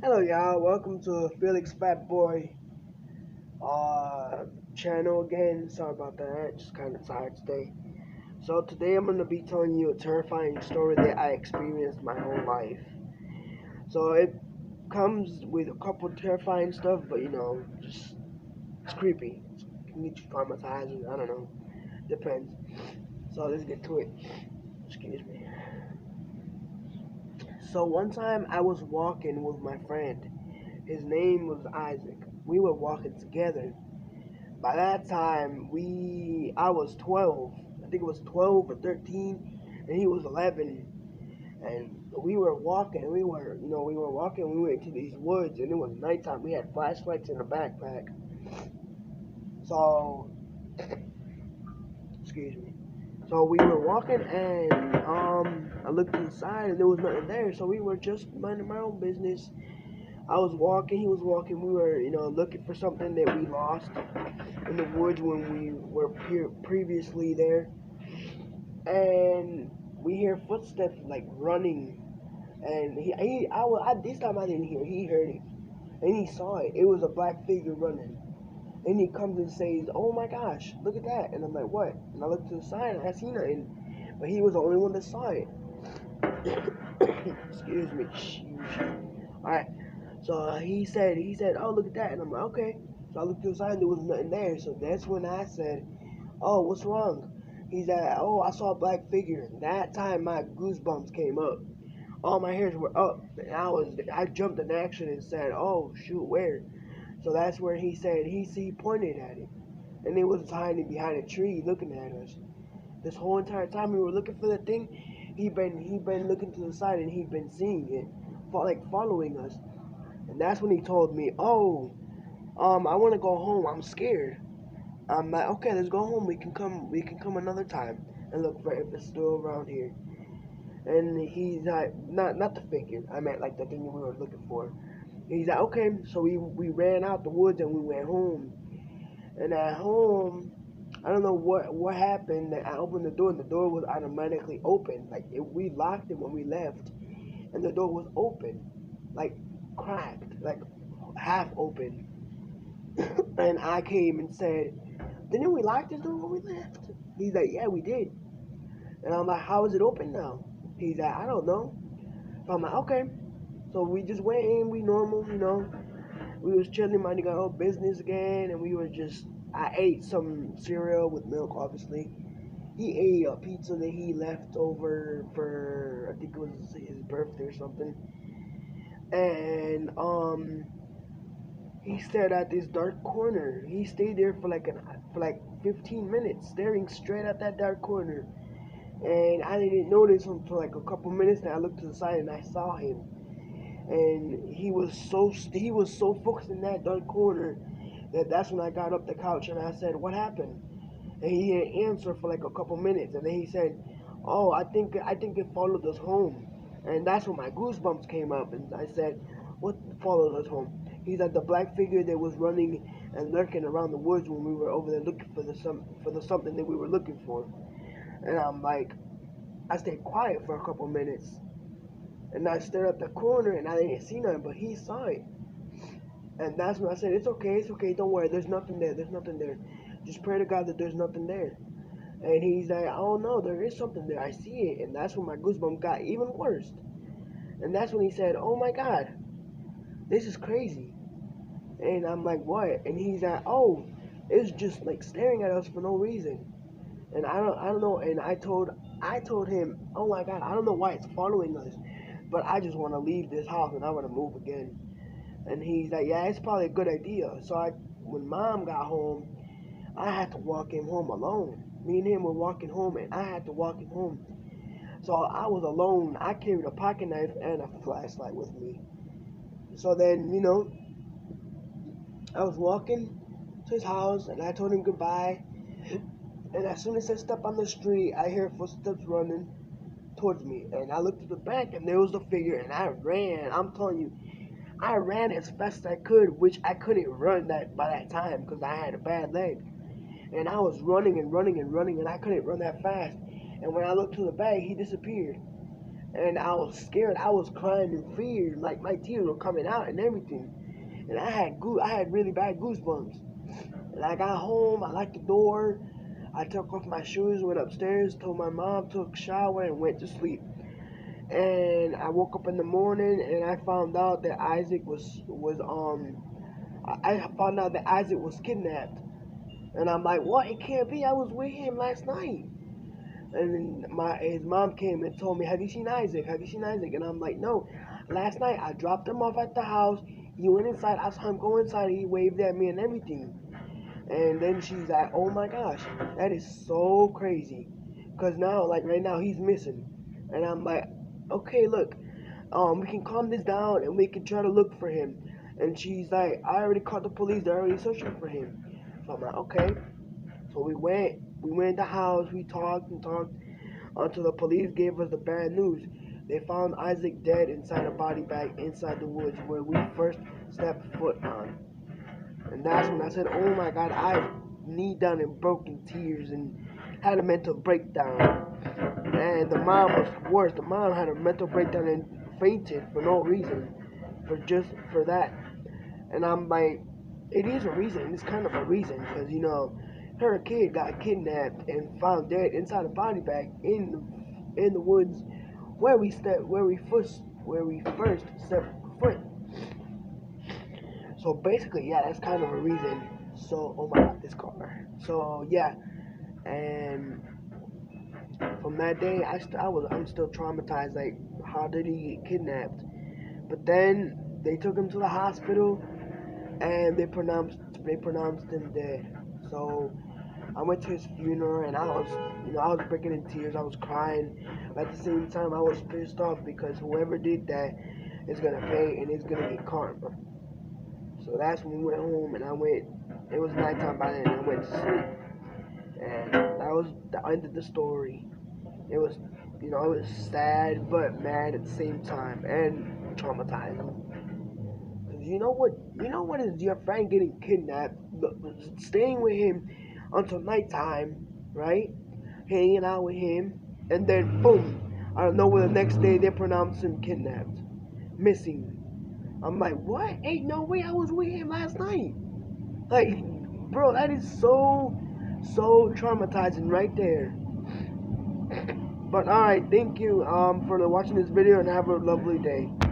Hello y'all, welcome to Felix Fat Boy channel again. Sorry about that, just kind of tired today. So today I'm going to be telling you a terrifying story that I experienced my whole life. So it comes with a couple terrifying stuff, but just it's creepy. It can get you traumatized, I don't know, depends. So let's get to it. Excuse me. So one time I was walking with my friend. His name was Isaac. We were walking together. By that time, I was 12. I think it was 12 or 13, and he was 11. And we were walking. We were walking. We went into these woods, and it was nighttime. We had flashlights in the backpack. So, excuse me. So we were walking, and I looked to the side, and there was nothing there. So we were just minding my own business. I was walking. He was walking. We were, looking for something that we lost in the woods when we were previously there, and we hear footsteps like running, and this time I didn't hear. He heard it, and he saw it. It was a black figure running, and he comes and says, "Oh my gosh, look at that!" And I'm like, "What?" And I look to the side, and I see nothing, but he was the only one that saw it. Excuse me. All right. So he said, "Oh, look at that," and I'm like, "Okay." So I looked to the side, and there was nothing there. So that's when I said, "Oh, what's wrong?" He said, "Oh, I saw a black figure." That time my goosebumps came up. All my hairs were up, and I jumped in action and said, "Oh shoot, where?" So that's where he said he pointed at it, and it was hiding behind a tree, looking at us. This whole entire time we were looking for the thing, he been looking to the side, and he'd been seeing it, like following us. And that's when he told me, "Oh, I want to go home. I'm scared." I'm like, "Okay, let's go home. We can come another time and look for if it's still around here." And he's like, not the figure. I meant like the thing we were looking for. He's like, "Okay." So we ran out the woods and we went home. And at home, I don't know what happened. That I opened the door and the door was automatically open. We locked it when we left, and the door was open, like cracked, like half open. And I came and said, "Didn't we lock this door when we left?" He's like, "Yeah, we did." And I'm like, "How is it open now?" He's like, "I don't know." So I'm like, "Okay." So we just went in, we normal. We was chilling, minding our own business again, and I ate some cereal with milk, obviously. He ate a pizza that he left over for, I think it was his birthday or something. And he stared at this dark corner. He stayed there for like 15 minutes, staring straight at that dark corner. And I didn't notice him for like a couple minutes. And I looked to the side and I saw him. And he was so focused in that dark corner that's when I got up the couch and I said, "What happened?" And he didn't answer for like a couple minutes. And then he said, "Oh, I think it followed us home." And that's when my goosebumps came up. And I said, "What followed us home?" He's like, "The black figure that was running and lurking around the woods when we were over there looking for the something that we were looking for." And I'm like, I stayed quiet for a couple minutes, and I stared at the corner, and I didn't see nothing, but he saw it. And that's when I said, it's okay, don't worry, there's nothing there. Just pray to God that there's nothing there." And he's like, "Oh no, there is something there, I see it." And that's when my goosebumps got even worse. And that's when he said, "Oh my God, this is crazy." And I'm like, "What?" And he's like, "Oh, it's just like staring at us for no reason." And I don't know. And I told him, "Oh my God, I don't know why it's following us, but I just want to leave this house and I want to move again." And he's like, "Yeah, it's probably a good idea." So when Mom got home, I had to walk him home alone. Me and him were walking home, and I had to walk him home. So I was alone. I carried a pocket knife and a flashlight with me. So then, I was walking to his house, and I told him goodbye. And as soon as I step on the street, I hear footsteps running towards me. And I looked at the back, and there was the figure, and I ran. I'm telling you, I ran as fast as I could, which I couldn't run that by that time because I had a bad leg. And I was running and running and running, and I couldn't run that fast. And when I looked to the back, he disappeared. and I was scared. I was crying in fear, like my tears were coming out and everything. And I had really bad goosebumps. And I got home, I locked the door, I took off my shoes, went upstairs, told my mom, took a shower, and went to sleep. And I woke up in the morning and I found out that Isaac was I found out that Isaac was kidnapped. And I'm like, what? It can't be. I was with him last night. And then his mom came and told me, have you seen Isaac? Have you seen Isaac? And I'm like, no. Last night I dropped him off at the house. He went inside. I saw him go inside. He waved at me and everything. And then she's like, oh my gosh, that is so crazy. Because now, like right now, he's missing. And I'm like, okay, look, we can calm this down and we can try to look for him. And she's like, I already called the police. They're already searching for him. So I'm like, okay. So we went in the house. We talked and talked until the police gave us the bad news. They found Isaac dead inside a body bag inside the woods where we first stepped foot on. And that's when I said, oh my God, I knee down and broke in tears and had a mental breakdown. And the mom was worse. The mom had a mental breakdown and fainted for no reason, for that. And I'm like, it is a reason. It's kind of a reason because her kid got kidnapped and found dead inside a body bag in the woods where we first stepped foot. So basically, yeah, that's kind of a reason. So, oh my God, this car. So yeah, and from that day, I'm still traumatized. Like, how did he get kidnapped? But then they took him to the hospital, and they pronounced him dead. So I went to his funeral, and I was breaking in tears. I was crying. But at the same time, I was pissed off because whoever did that is gonna pay, and it's gonna get karma. So that's when we went home, and it was nighttime by then, and I went to sleep. And that was the end of the story. It was, it was sad, but mad at the same time, and traumatizing. Cause you know what is your friend getting kidnapped, staying with him until nighttime, right? Hanging out with him, and then boom, I don't know where the next day they pronounce him kidnapped, missing. I'm like, what? Ain't no way I was with him last night. Like, bro, that is so traumatizing right there. But alright, thank you for watching this video and have a lovely day.